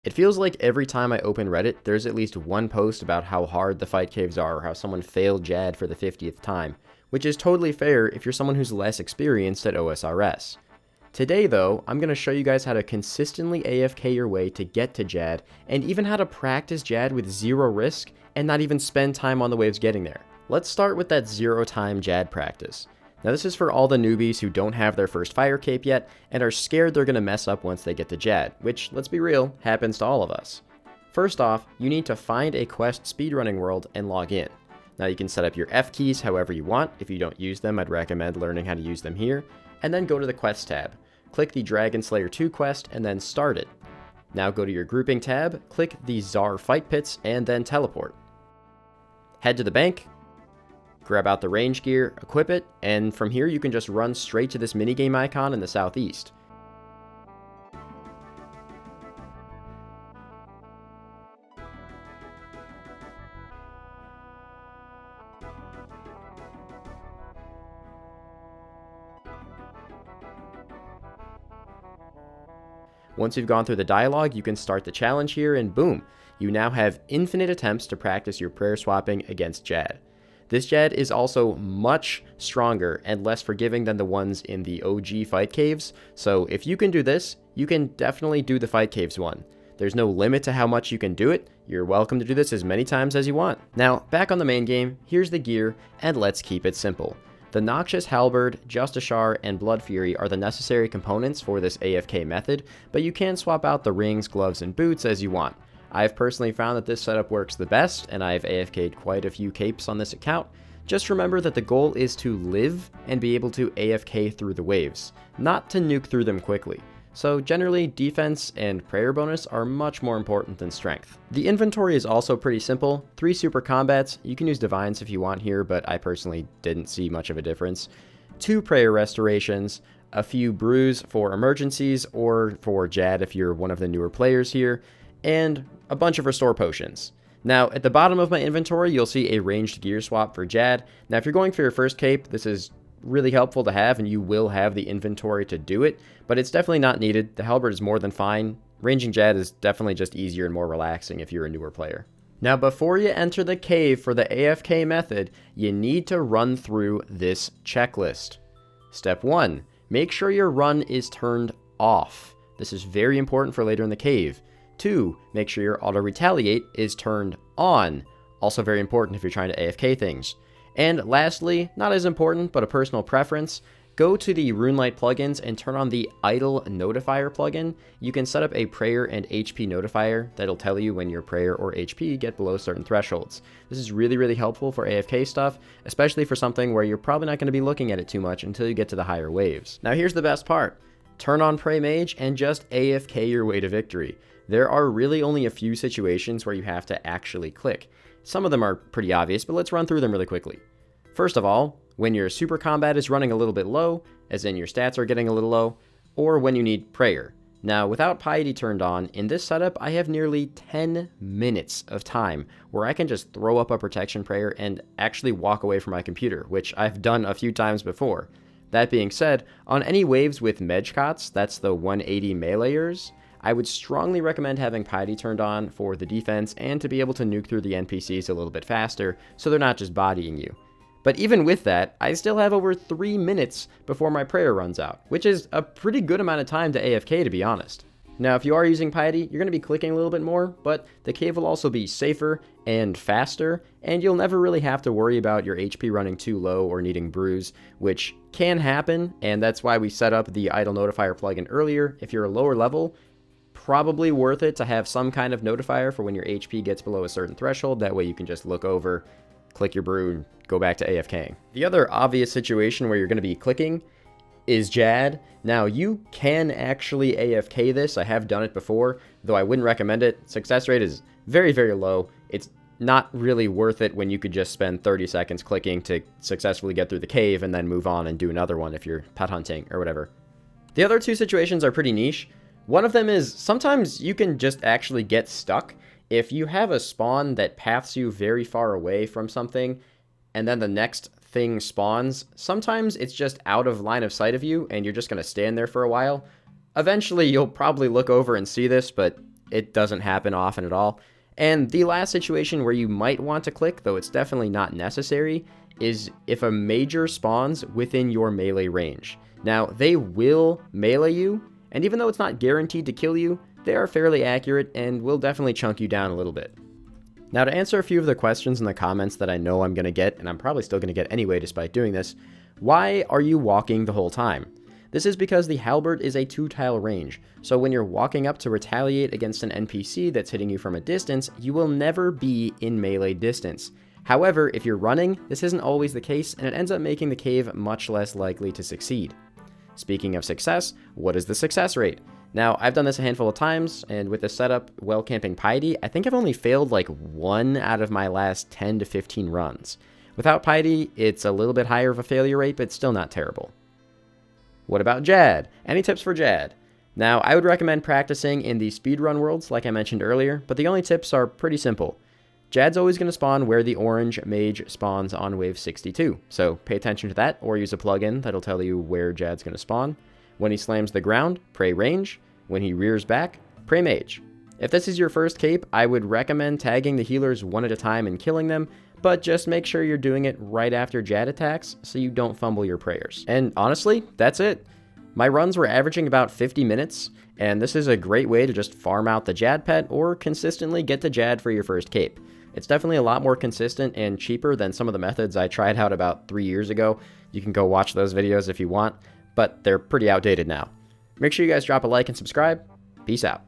It feels like every time I open Reddit, there's at least one post about how hard the fight caves are or how someone failed Jad for the 50th time, which is totally fair if you're someone who's less experienced at OSRS. Today though, I'm going to show you guys how to consistently AFK your way to get to Jad, and even how to practice Jad with zero risk and not even spend time on the waves getting there. Let's start with that 0 time Jad practice. Now this is for all the newbies who don't have their first fire cape yet and are scared they're going to mess up once they get to Jad, which, let's be real, happens to all of us. First off, you need to find a quest speedrunning world and log in. Now you can set up your F keys however you want. If you don't use them, I'd recommend learning how to use them here. And then go to the quest tab. Click the Dragon Slayer 2 quest and then start it. Now go to your grouping tab, click the Czar fight pits and then teleport. Head to the bank, grab out the range gear, equip it, and from here you can just run straight to this minigame icon in the southeast. Once you've gone through the dialogue, you can start the challenge here and boom, you now have infinite attempts to practice your prayer swapping against Jad. This Jad is also much stronger and less forgiving than the ones in the OG fight caves, so if you can do this, you can definitely do the fight caves one. There's no limit to how much you can do it. You're welcome to do this as many times as you want. Now, back on the main game, here's the gear, and let's keep it simple. The Noxious Halberd, Justiciar, and Blood Fury are the necessary components for this AFK method, but you can swap out the rings, gloves, and boots as you want. I've personally found that this setup works the best, and I've AFK'd quite a few capes on this account. Just remember that the goal is to live and be able to AFK through the waves, not to nuke through them quickly. So generally, defense and prayer bonus are much more important than strength. The inventory is also pretty simple. 3 super combats, you can use divines if you want here, but I personally didn't see much of a difference. 2 prayer restorations, a few brews for emergencies or for Jad if you're one of the newer players here, and a bunch of restore potions. Now, at the bottom of my inventory, you'll see a ranged gear swap for Jad. Now, if you're going for your first cape, this is really helpful to have, and you will have the inventory to do it, but it's definitely not needed. The halberd is more than fine. Ranging Jad is definitely just easier and more relaxing if you're a newer player. Now, before you enter the cave for the AFK method, you need to run through this checklist. Step 1, make sure your run is turned off. This is very important for later in the cave. 2, make sure your auto retaliate is turned on. Also very important if you're trying to AFK things. And lastly, not as important, but a personal preference, go to the RuneLite plugins and turn on the idle notifier plugin. You can set up a prayer and HP notifier that'll tell you when your prayer or HP get below certain thresholds. This is really helpful for AFK stuff, especially for something where you're probably not going to be looking at it too much until you get to the higher waves. Now here's the best part. Turn on Pray Mage and just AFK your way to victory. There are really only a few situations where you have to actually click. Some of them are pretty obvious, but let's run through them really quickly. First of all, when your super combat is running a little bit low, as in your stats are getting a little low, or when you need prayer. Now, without piety turned on, in this setup, I have nearly 10 minutes of time where I can just throw up a protection prayer and actually walk away from my computer, which I've done a few times before. That being said, on any waves with Medjcots, that's the 180 meleeers, I would strongly recommend having piety turned on for the defense and to be able to nuke through the NPCs a little bit faster so they're not just bodying you. But even with that, I still have over 3 minutes before my prayer runs out, which is a pretty good amount of time to AFK, to be honest. Now, if you are using piety, you're going to be clicking a little bit more, but the cave will also be safer and faster, and you'll never really have to worry about your HP running too low or needing brews, which can happen, and that's why we set up the idle notifier plugin earlier. If you're a lower level, probably worth it to have some kind of notifier for when your HP gets below a certain threshold. That way you can just look over, click your brew, and go back to AFKing. The other obvious situation where you're going to be clicking is Jad. Now, you can actually AFK this. I have done it before, though I wouldn't recommend it. Success rate is very low. It's not really worth it when you could just spend 30 seconds clicking to successfully get through the cave and then move on and do another one if you're pet hunting or whatever. The other 2 situations are pretty niche. One of them is sometimes you can just actually get stuck. If you have a spawn that paths you very far away from something, and then the next thing spawns, sometimes it's just out of line of sight of you, and you're just going to stand there for a while. Eventually, you'll probably look over and see this, but it doesn't happen often at all. And the last situation where you might want to click, though it's definitely not necessary, is if a major spawns within your melee range. Now, they will melee you, and even though it's not guaranteed to kill you, they are fairly accurate and will definitely chunk you down a little bit. Now, to answer a few of the questions in the comments that I know I'm going to get, and I'm probably still going to get anyway despite doing this, why are you walking the whole time? This is because the halberd is a 2-tile range, so when you're walking up to retaliate against an NPC that's hitting you from a distance, you will never be in melee distance. However, if you're running, this isn't always the case, and it ends up making the cave much less likely to succeed. Speaking of success, what is the success rate? Now, I've done this a handful of times, and with this setup, while camping Piety, I think I've only failed like 1 out of my last 10 to 15 runs. Without Piety, it's a little bit higher of a failure rate, but still not terrible. What about Jad? Any tips for Jad? Now, I would recommend practicing in the speedrun worlds like I mentioned earlier, but the only tips are pretty simple. Jad's always going to spawn where the orange mage spawns on wave 62, so pay attention to that or use a plugin that'll tell you where Jad's going to spawn. When he slams the ground, pray range. When he rears back, pray mage. If this is your first cape, I would recommend tagging the healers one at a time and killing them, but just make sure you're doing it right after Jad attacks so you don't fumble your prayers. And honestly, that's it. My runs were averaging about 50 minutes, and this is a great way to just farm out the Jad pet or consistently get to Jad for your first cape. It's definitely a lot more consistent and cheaper than some of the methods I tried out about 3 years ago. You can go watch those videos if you want, but they're pretty outdated now. Make sure you guys drop a like and subscribe. Peace out.